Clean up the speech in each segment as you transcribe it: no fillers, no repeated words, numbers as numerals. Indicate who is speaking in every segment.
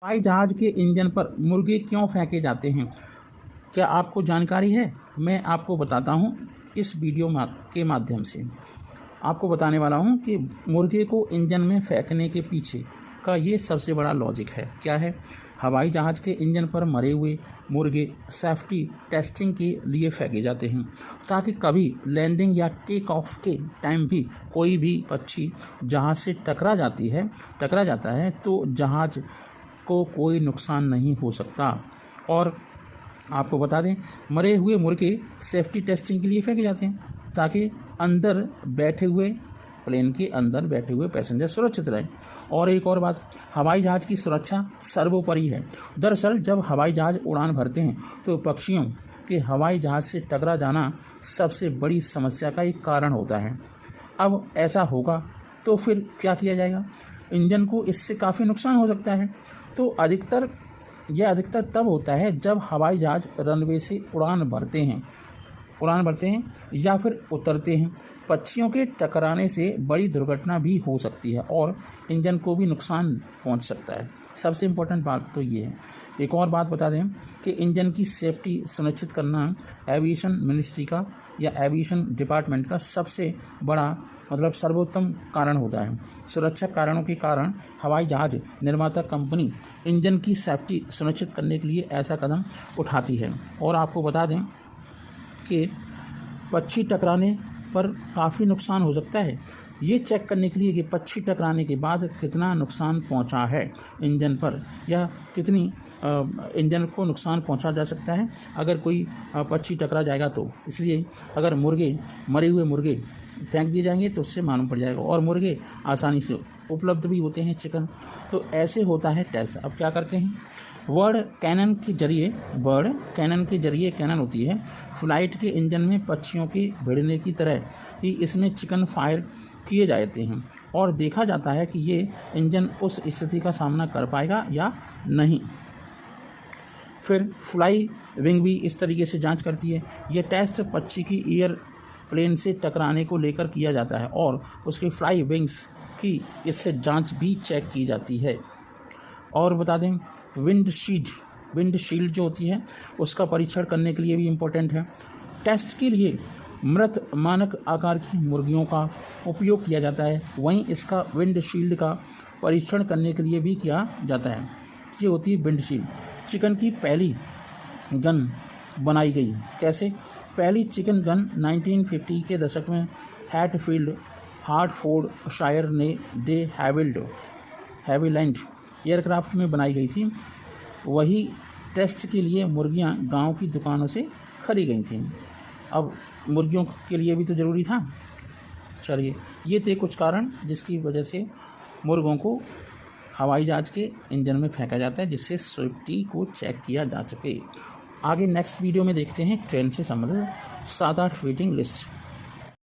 Speaker 1: हवाई जहाज के इंजन पर मुर्गे क्यों फेंके जाते हैं? क्या आपको जानकारी है? मैं आपको बताता हूँ इस वीडियो के माध्यम से। आपको बताने वाला हूँ कि मुर्गे को इंजन में फेंकने के पीछे का ये सबसे बड़ा लॉजिक है। क्या है? हवाई जहाज़ के इंजन पर मरे हुए मुर्गे सेफ्टी टेस्टिंग के लिए फेंके जाते हैं, ताकि कभी लैंडिंग या टेक ऑफ के टाइम भी कोई भी पक्षी जहाज़ से टकरा जाता है तो जहाज़ को कोई नुकसान नहीं हो सकता। और आपको बता दें, मरे हुए मुर्गे सेफ्टी टेस्टिंग के लिए फेंके जाते हैं ताकि प्लेन के अंदर बैठे हुए पैसेंजर सुरक्षित रहें। और एक और बात, हवाई जहाज़ की सुरक्षा सर्वोपरि है। दरअसल जब हवाई जहाज़ उड़ान भरते हैं तो पक्षियों के हवाई जहाज़ से टकरा जाना सबसे बड़ी समस्या का एक कारण होता है। अब ऐसा होगा तो फिर क्या किया जाएगा? इंजन को इससे काफ़ी नुकसान हो सकता है। तो अधिकतर तब होता है जब हवाई जहाज़ रनवे से उड़ान भरते हैं या फिर उतरते हैं। पक्षियों के टकराने से बड़ी दुर्घटना भी हो सकती है और इंजन को भी नुकसान पहुंच सकता है। सबसे इम्पोर्टेंट बात तो ये है। एक और बात बता दें कि इंजन की सेफ्टी सुनिश्चित करना एविएशन मिनिस्ट्री का या एविएशन डिपार्टमेंट का सबसे बड़ा सर्वोत्तम कारण होता है। सुरक्षा कारणों के कारण हवाई जहाज़ निर्माता कंपनी इंजन की सेफ्टी सुनिश्चित करने के लिए ऐसा कदम उठाती है। और आपको बता दें कि पक्षी टकराने पर काफ़ी नुकसान हो सकता है। ये चेक करने के लिए कि पक्षी टकराने के बाद कितना नुकसान पहुंचा है इंजन पर, या कितनी इंजन को नुकसान पहुंचा जा सकता है अगर कोई पक्षी टकरा जाएगा तो। इसलिए अगर मरे हुए मुर्गे फेंक दिए जाएंगे तो उससे मालूम पड़ जाएगा। और मुर्गे आसानी से उपलब्ध भी होते हैं, चिकन। तो ऐसे होता है टेस्ट। अब क्या करते हैं, बर्ड कैनन के जरिए कैनन होती है फ्लाइट के इंजन में पक्षियों के भिड़ने की तरह ही इसमें चिकन फायर किए जाते हैं और देखा जाता है कि ये इंजन उस स्थिति का सामना कर पाएगा या नहीं। फिर फ्लाई विंग भी इस तरीके से जांच करती है। ये टेस्ट पक्षी की एयर प्लेन से टकराने को लेकर किया जाता है और उसके फ्लाई विंग्स की इससे जांच भी चेक की जाती है। और बता दें, विंडशील्ड जो होती है उसका परीक्षण करने के लिए भी इम्पोर्टेंट है। टेस्ट के लिए मृत मानक आकार की मुर्गियों का उपयोग किया जाता है, वहीं इसका विंडशील्ड का परीक्षण करने के लिए भी किया जाता है। ये होती है विंडशील्ड। चिकन की पहली गन बनाई गई कैसे? पहली चिकन गन 1950 के दशक में हार्टफोर्डशायर ने डे हैविलैंड एयरक्राफ्ट में बनाई गई थी। वही टेस्ट के लिए मुर्गियां गांव की दुकानों से खरीदी गई थीं। अब मुर्गियों के लिए भी तो ज़रूरी था। चलिए, ये थे कुछ कारण जिसकी वजह से मुर्गों को हवाई जहाज़ के इंजन में फेंका जाता है, जिससे सेफ्टी को चेक किया जा सके। आगे नेक्स्ट वीडियो में देखते हैं ट्रेन से संबंधित 7-8 वेटिंग लिस्ट।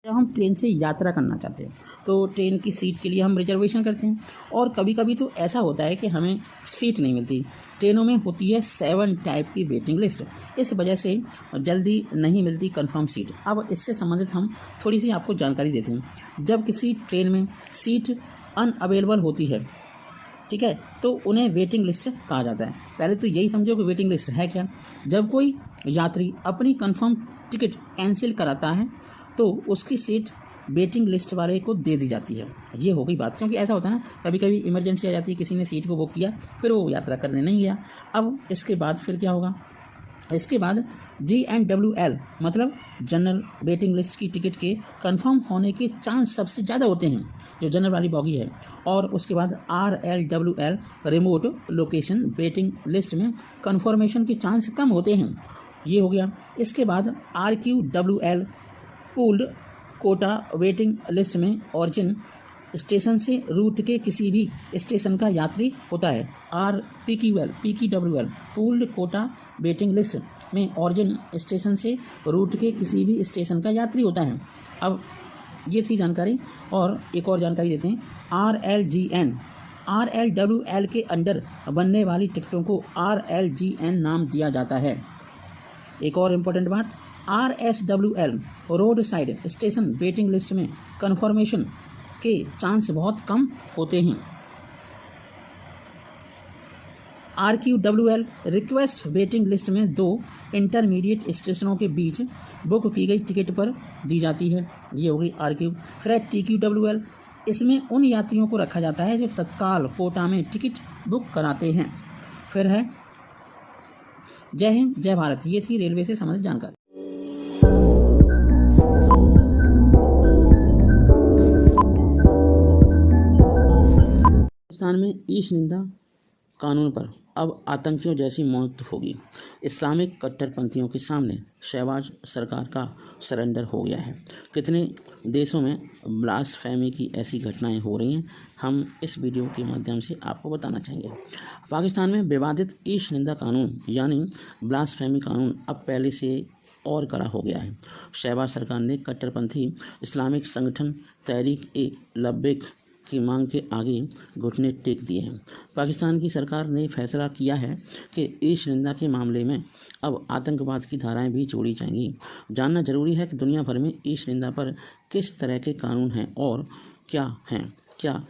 Speaker 1: जब हम ट्रेन से यात्रा करना चाहते हैं तो ट्रेन की सीट के लिए हम रिजर्वेशन करते हैं, और कभी कभी तो ऐसा होता है कि हमें सीट नहीं मिलती। ट्रेनों में होती है 7 टाइप की वेटिंग लिस्ट, इस वजह से जल्दी नहीं मिलती कंफर्म सीट। अब इससे संबंधित हम थोड़ी सी आपको जानकारी देते हैं। जब किसी ट्रेन में सीट अनअवेलेबल होती है, ठीक है, तो उन्हें वेटिंग लिस्ट कहा जाता है। पहले तो यही समझो कि वेटिंग लिस्ट है क्या। जब कोई यात्री अपनी कंफर्म टिकट कैंसिल कराता है तो उसकी सीट वेटिंग लिस्ट वाले को दे दी जाती है। ये हो गई बात, क्योंकि ऐसा होता है ना, कभी कभी इमरजेंसी आ जाती है, किसी ने सीट को बुक किया, फिर वो यात्रा करने नहीं गया। अब इसके बाद फिर क्या होगा? इसके बाद GNWL मतलब जनरल वेटिंग लिस्ट की टिकट के कंफर्म होने के चांस सबसे ज़्यादा होते हैं, जो जनरल वाली बॉगी है। और उसके बाद RLWL remote location waiting list में कंफर्मेशन के चांस कम होते हैं। ये हो गया। इसके बाद RQWL pooled quota waiting list में ओरिजिन स्टेशन से रूट के किसी भी स्टेशन का यात्री होता है। PQWL pooled quota waiting list में ओरिजिन स्टेशन से रूट के किसी भी स्टेशन का यात्री होता है। अब ये थी जानकारी, और एक और जानकारी देते हैं। RLWL के अंडर बनने वाली टिकटों को RLGN नाम दिया जाता है। एक और इम्पोर्टेंट बात, RSWL road side station waiting list में कन्फर्मेशन के चांस बहुत कम होते हैं। RQWL रिक्वेस्ट वेटिंग लिस्ट में 2 इंटरमीडिएट स्टेशनों के बीच बुक की गई टिकट पर दी जाती है। ये हो गई RQ। फिर है TQWL, इसमें उन यात्रियों को रखा जाता है जो तत्काल कोटा में टिकट बुक कराते हैं। फिर है जय हिंद जय भारत। ये थी रेलवे से संबंधित जानकारी। पाकिस्तान में ईश निंदा कानून पर अब आतंकियों जैसी मौत होगी। इस्लामिक कट्टरपंथियों के सामने शहबाज सरकार का सरेंडर हो गया है। कितने देशों में ब्लास्फेमी की ऐसी घटनाएं हो रही हैं, हम इस वीडियो के माध्यम से आपको बताना चाहेंगे। पाकिस्तान में विवादित ईश निंदा कानून यानी ब्लास्फेमी कानून अब पहले से और कड़ा हो गया है। शहबाज सरकार ने कट्टरपंथी इस्लामिक संगठन तहरीक-ए-लब्बैक की मांग के आगे घुटने टेक दिए हैं। पाकिस्तान की सरकार ने फैसला किया है कि ईश निंदा के मामले में अब आतंकवाद की धाराएं भी जोड़ी जाएंगी। जानना जरूरी है कि दुनिया भर में ईश निंदा पर किस तरह के कानून हैं और क्या हैं, क्या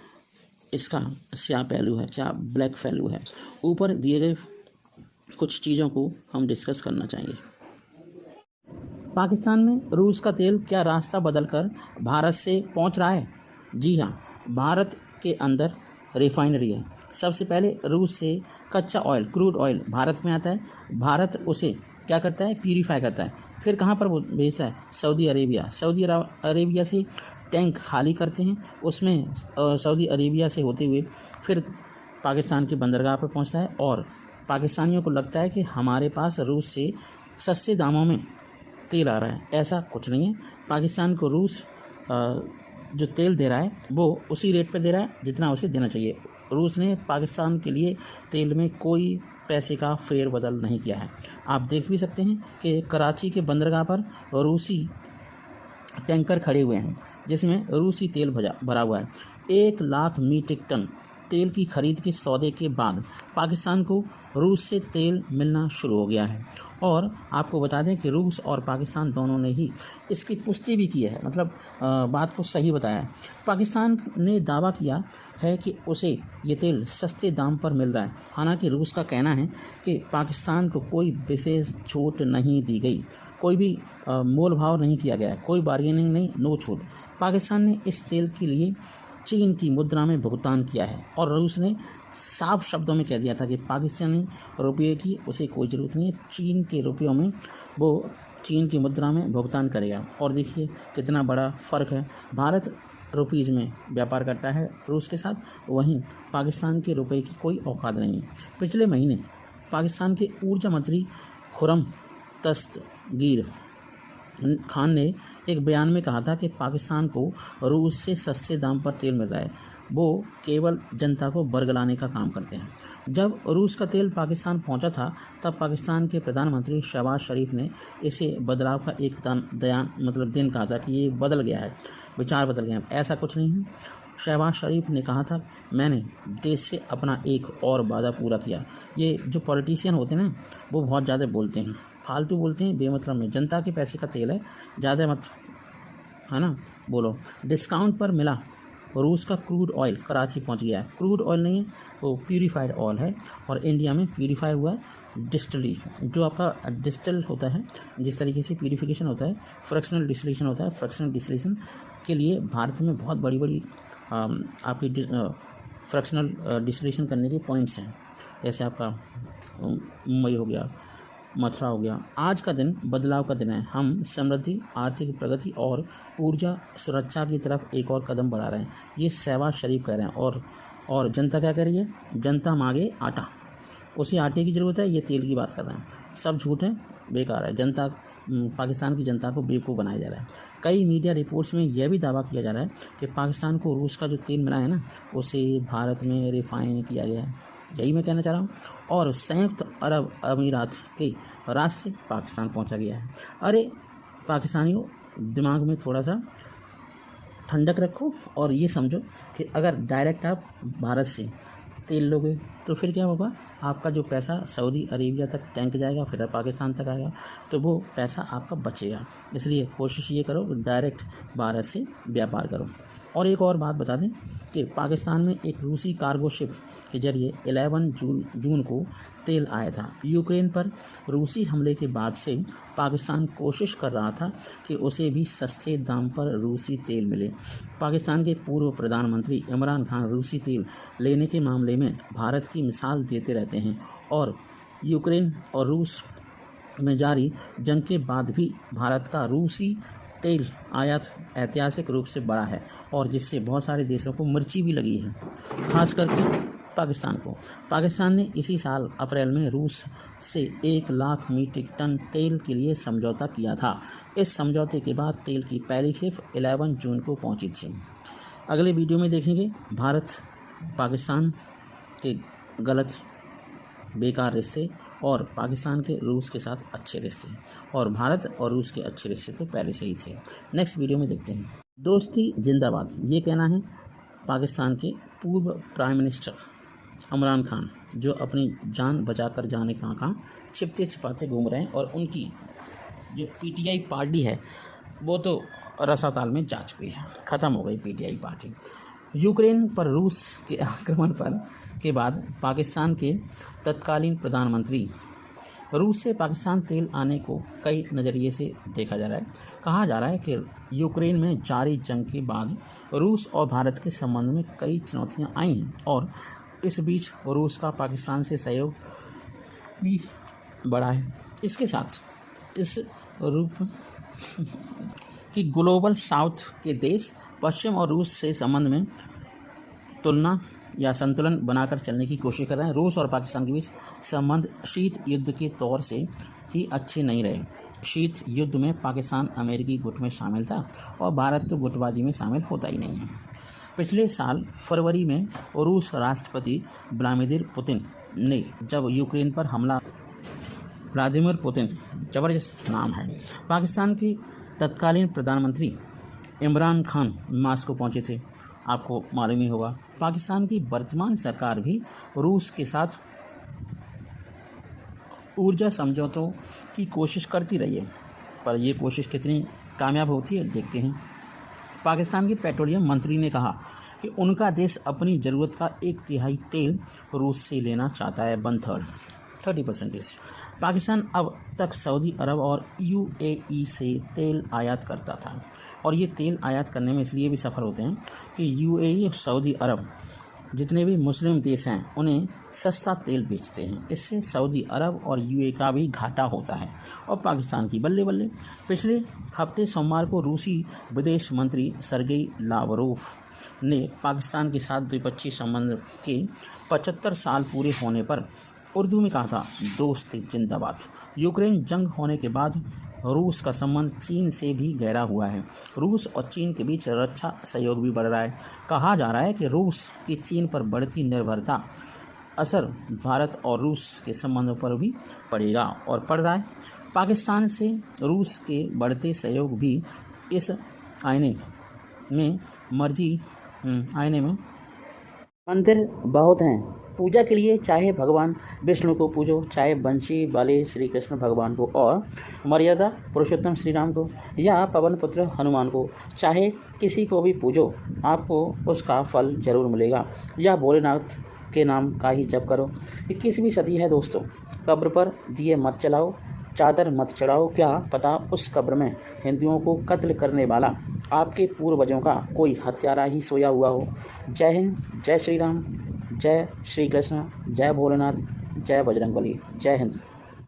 Speaker 1: इसका स्याह पहलू है, क्या ब्लैक पहलू है। ऊपर दिए गए कुछ चीज़ों को हम डिस्कस करना चाहेंगे। पाकिस्तान में रूस का तेल क्या रास्ता बदलकर भारत से पहुंच रहा है? जी हाँ, भारत के अंदर रिफाइनरी है। सबसे पहले रूस से कच्चा ऑयल, क्रूड ऑयल भारत में आता है। भारत उसे क्या करता है? प्यूरीफाई करता है। फिर कहाँ पर वो भेजता है? Saudi Arabia. सऊदी अरेबिया से टैंक खाली करते हैं, उसमें सऊदी अरेबिया से होते हुए फिर पाकिस्तान के बंदरगाह पर पहुँचता है और पाकिस्तानियों को लगता है कि हमारे पास रूस से सस्ते दामों में तेल आ रहा है। ऐसा कुछ नहीं है। पाकिस्तान को रूस जो तेल दे रहा है वो उसी रेट पे दे रहा है जितना उसे देना चाहिए। रूस ने पाकिस्तान के लिए तेल में कोई पैसे का फेरबदल नहीं किया है। आप देख भी सकते हैं कि कराची के बंदरगाह पर रूसी टैंकर खड़े हुए हैं जिसमें रूसी तेल भरा हुआ है। 1 लाख मीट्रिक टन तेल की खरीद के सौदे के बाद पाकिस्तान को रूस से तेल मिलना शुरू हो गया है। और आपको बता दें कि रूस और पाकिस्तान दोनों ने ही इसकी पुष्टि भी की है, मतलब बात को सही बताया है। पाकिस्तान ने दावा किया है कि उसे ये तेल सस्ते दाम पर मिल रहा है। हालांकि रूस का कहना है कि पाकिस्तान को कोई विशेष छूट नहीं दी गई, कोई भी मोल भाव नहीं किया गया, कोई बार्गेनिंग नहीं, नो छूट। पाकिस्तान ने इस तेल के लिए चीन की मुद्रा में भुगतान किया है और रूस ने साफ शब्दों में कह दिया था कि पाकिस्तानी रुपये की उसे कोई ज़रूरत नहीं है, चीन के रुपयों में वो चीन की मुद्रा में भुगतान करेगा। और देखिए कितना बड़ा फ़र्क है। भारत रुपीज़ में व्यापार करता है रूस के साथ, वहीं पाकिस्तान के रुपये की कोई औकात नहीं है। पिछले महीने पाकिस्तान के ऊर्जा मंत्री खुर्रम दस्तगीर खान ने एक बयान में कहा था कि पाकिस्तान को रूस से सस्ते दाम पर तेल मिल रहा है, वो केवल जनता को बरगलाने का काम करते हैं। जब रूस का तेल पाकिस्तान पहुंचा था तब पाकिस्तान के प्रधानमंत्री शहबाज शरीफ ने इसे बदलाव का एक दिन कहा था कि ये बदल गया है, विचार बदल गया है। ऐसा कुछ नहीं है। शहबाज शरीफ ने कहा था मैंने देश से अपना एक और वादा पूरा किया। ये जो पॉलिटिशियन होते हैं ना, वो बहुत ज़्यादा बोलते हैं, फालतू बोलते हैं, बेमतलब में। जनता के पैसे का तेल है, ज़्यादा मत, है ना, बोलो। डिस्काउंट पर मिला रूस का क्रूड ऑयल कराची पहुंच गया है। क्रूड ऑयल नहीं है, वो प्यूरीफाइड ऑयल है और इंडिया में प्यूरीफाई हुआ है डिस्टली, जो आपका डिस्टल होता है, जिस तरीके से प्यूरीफिकेशन होता है, फ्रैक्शनल डिस्टिलेशन होता है। फ्रैक्शनल डिस्टिलेशन के लिए भारत में बहुत बड़ी बड़ी आपकी फ्रैक्शनल डिस्टिलेशन करने के पॉइंट्स हैं। जैसे आपका मुंबई हो गया, मथुरा हो गया। आज का दिन बदलाव का दिन है। हम समृद्धि, आर्थिक प्रगति और ऊर्जा सुरक्षा की तरफ एक और कदम बढ़ा रहे हैं, ये शहबाज शरीफ कह रहे हैं। और जनता क्या कह रही है? जनता मांगे आटा, उसी आटे की ज़रूरत है, ये तेल की बात कर रहे हैं। सब झूठ है, बेकार है। जनता, पाकिस्तान की जनता को बेवकूफ़ बनाया जा रहा है। कई मीडिया रिपोर्ट्स में यह भी दावा किया जा रहा है कि पाकिस्तान को रूस का जो तेल मिला है ना, उसे भारत में रिफाइन किया गया है। यही मैं कहना चाह रहा हूँ। और संयुक्त अरब अमीरात के रास्ते पाकिस्तान पहुंचा गया है। अरे पाकिस्तानियों, दिमाग में थोड़ा सा ठंडक रखो और ये समझो कि अगर डायरेक्ट आप भारत से तेल लोगे तो फिर क्या होगा? आपका जो पैसा सऊदी अरेबिया तक टैंक जाएगा, फिर पाकिस्तान तक आएगा, तो वो पैसा आपका बचेगा। इसलिए कोशिश ये करो कि डायरेक्ट भारत से व्यापार करो। और एक और बात बता दें कि पाकिस्तान में एक रूसी कार्गो शिप के जरिए 11 जून को तेल आया था। यूक्रेन पर रूसी हमले के बाद से पाकिस्तान कोशिश कर रहा था कि उसे भी सस्ते दाम पर रूसी तेल मिले। पाकिस्तान के पूर्व प्रधानमंत्री इमरान खान रूसी तेल लेने के मामले में भारत की मिसाल देते रहते हैं और यूक्रेन और रूस में जारी जंग के बाद भी भारत का रूसी तेल आयात ऐतिहासिक रूप से बढ़ा है और जिससे बहुत सारे देशों को मिर्ची भी लगी है, खास करके पाकिस्तान को। पाकिस्तान ने इसी साल अप्रैल में रूस से 1 लाख मीट्रिक टन तेल के लिए समझौता किया था। इस समझौते के बाद तेल की पहली खेप 11 जून को पहुंची थी। अगले वीडियो में देखेंगे भारत पाकिस्तान के गलत बेकार रिश्ते और पाकिस्तान के रूस के साथ अच्छे रिश्ते, और भारत और रूस के अच्छे रिश्ते तो पहले से ही थे। नेक्स्ट वीडियो में देखते हैं। दोस्ती जिंदाबाद, ये कहना है पाकिस्तान के पूर्व प्राइम मिनिस्टर इमरान खान, जो अपनी जान बचाकर जाने कहाँ छिपते छिपाते घूम रहे हैं, और उनकी जो पीटीआई पार्टी है वो तो रसाताल में जा चुकी है, ख़त्म हो गई पीटीआई पार्टी। यूक्रेन पर रूस के आक्रमण के बाद पाकिस्तान के तत्कालीन प्रधानमंत्री, रूस से पाकिस्तान तेल आने को कई नज़रिए से देखा जा रहा है। कहा जा रहा है कि यूक्रेन में जारी जंग के बाद रूस और भारत के संबंध में कई चुनौतियां आई हैं और इस बीच रूस का पाकिस्तान से सहयोग भी बढ़ा है। इसके साथ इस रूप कि ग्लोबल साउथ के देश पश्चिम और रूस से संबंध में तुलना या संतुलन बनाकर चलने की कोशिश कर रहे हैं। रूस और पाकिस्तान के बीच संबंध शीत युद्ध के तौर से ही अच्छे नहीं रहे। शीत युद्ध में पाकिस्तान अमेरिकी गुट में शामिल था और भारत तो गुटबाजी में शामिल होता ही नहीं है। पिछले साल फरवरी में रूस राष्ट्रपति व्लादिमीर पुतिन ने जब यूक्रेन पर हमला, व्लादिमीर पुतिन जबरदस्त नाम है, पाकिस्तान के तत्कालीन प्रधानमंत्री इमरान खान मास्को पहुंचे थे। आपको मालूम ही होगा पाकिस्तान की वर्तमान सरकार भी रूस के साथ ऊर्जा समझौतों की कोशिश करती रही है, पर यह कोशिश कितनी कामयाब होती है देखते हैं। पाकिस्तान के पेट्रोलियम मंत्री ने कहा कि उनका देश अपनी ज़रूरत का 1/3 तेल रूस से लेना चाहता है, 1/3 30%। पाकिस्तान अब तक सऊदी अरब और यूएई से तेल आयात करता था और ये तेल आयात करने में इसलिए भी सफल होते हैं कि यूएई और सऊदी अरब जितने भी मुस्लिम देश हैं उन्हें सस्ता तेल बेचते हैं। इससे सऊदी अरब और यूएई का भी घाटा होता है और पाकिस्तान की बल्ले बल्ले। पिछले हफ्ते सोमवार को रूसी विदेश मंत्री सर्गेई लावरोव ने पाकिस्तान के साथ द्विपक्षीय संबंध के 75 साल पूरे होने पर उर्दू में कहा था, दोस्ती जिंदाबाद। यूक्रेन जंग होने के बाद रूस का संबंध चीन से भी गहरा हुआ है। रूस और चीन के बीच रक्षा सहयोग भी बढ़ रहा है। कहा जा रहा है कि रूस की चीन पर बढ़ती निर्भरता असर भारत और रूस के संबंधों पर भी पड़ेगा और पड़ रहा है। पाकिस्तान से रूस के बढ़ते सहयोग भी इस आईने में मंदिर बहुत हैं पूजा के लिए, चाहे भगवान विष्णु को पूजो, चाहे बंशी वाले श्री कृष्ण भगवान को और मर्यादा पुरुषोत्तम श्री राम को या पवन पुत्र हनुमान को, चाहे किसी को भी पूजो, आपको उसका फल जरूर मिलेगा। या भोलेनाथ के नाम का ही जप करो। 21वीं सदी है दोस्तों, कब्र पर दिए मत जलाओ, चादर मत चढ़ाओ। क्या पता उस कब्र में हिंदुओं को कत्ल करने वाला आपके पूर्वजों का कोई हत्यारा ही सोया हुआ हो। जय हिंद, जय श्री राम, जय श्री कृष्ण, जय भोलेनाथ, जय बजरंगबली, जय हिंद।